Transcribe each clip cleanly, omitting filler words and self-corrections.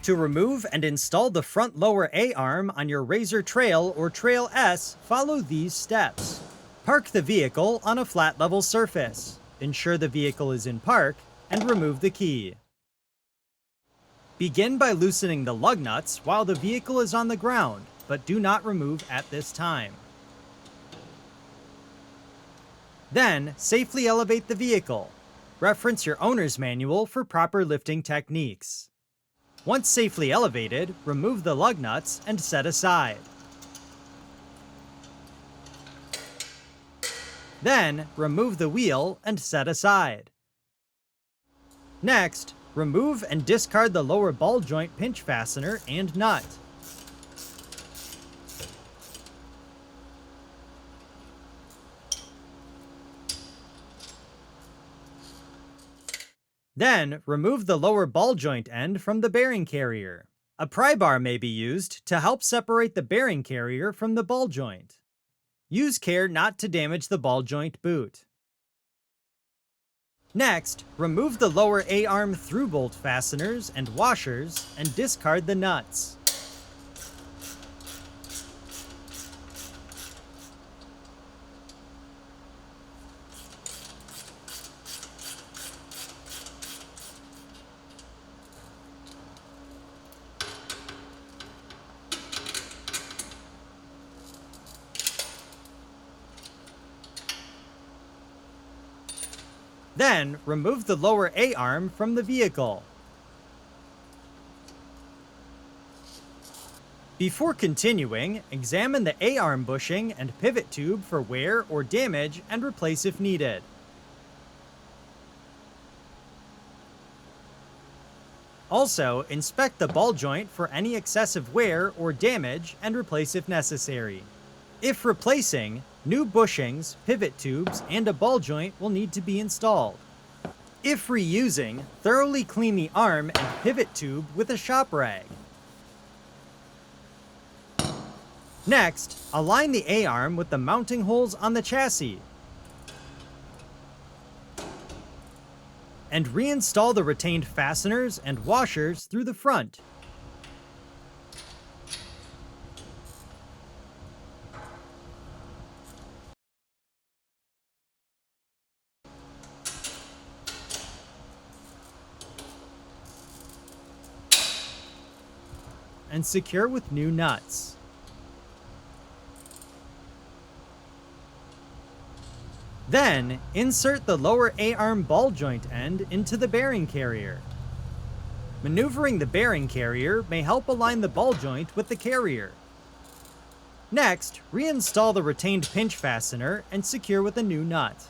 To remove and install the front lower A-arm on your RZR Trail or Trail S, follow these steps. Park the vehicle on a flat level surface. Ensure the vehicle is in park, and remove the key. Begin by loosening the lug nuts while the vehicle is on the ground, but do not remove at this time. Then, safely elevate the vehicle. Reference your owner's manual for proper lifting techniques. Once safely elevated, remove the lug nuts and set aside. Then, remove the wheel and set aside. Next, remove and discard the lower ball joint pinch fastener and nut. Then, remove the lower ball joint end from the bearing carrier. A pry bar may be used to help separate the bearing carrier from the ball joint. Use care not to damage the ball joint boot. Next, remove the lower A-arm through bolt fasteners and washers and discard the nuts. Then, remove the lower A-arm from the vehicle. Before continuing, examine the A-arm bushing and pivot tube for wear or damage and replace if needed. Also, inspect the ball joint for any excessive wear or damage and replace if necessary. If replacing, new bushings, pivot tubes, and a ball joint will need to be installed. If reusing, thoroughly clean the arm and pivot tube with a shop rag. Next, align the A-arm with the mounting holes on the chassis. And reinstall the retained fasteners and washers through the front. And secure with new nuts. Then, insert the lower A-arm ball joint end into the bearing carrier. Maneuvering the bearing carrier may help align the ball joint with the carrier. Next, reinstall the retained pinch fastener and secure with a new nut.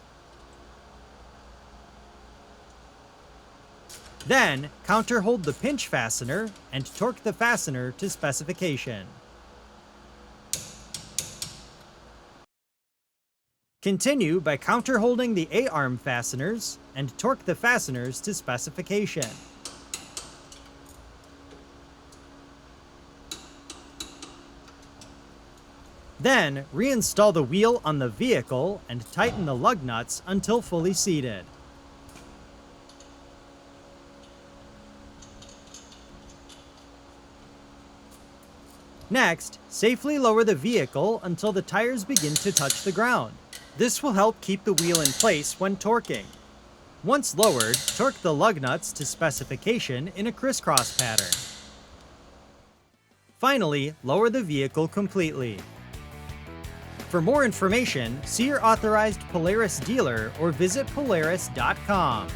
Then, counterhold the pinch fastener and torque the fastener to specification. Continue by counterholding the A-arm fasteners and torque the fasteners to specification. Then, reinstall the wheel on the vehicle and tighten the lug nuts until fully seated. Next, safely lower the vehicle until the tires begin to touch the ground. This will help keep the wheel in place when torquing. Once lowered, torque the lug nuts to specification in a crisscross pattern. Finally, lower the vehicle completely. For more information, see your authorized Polaris dealer or visit Polaris.com.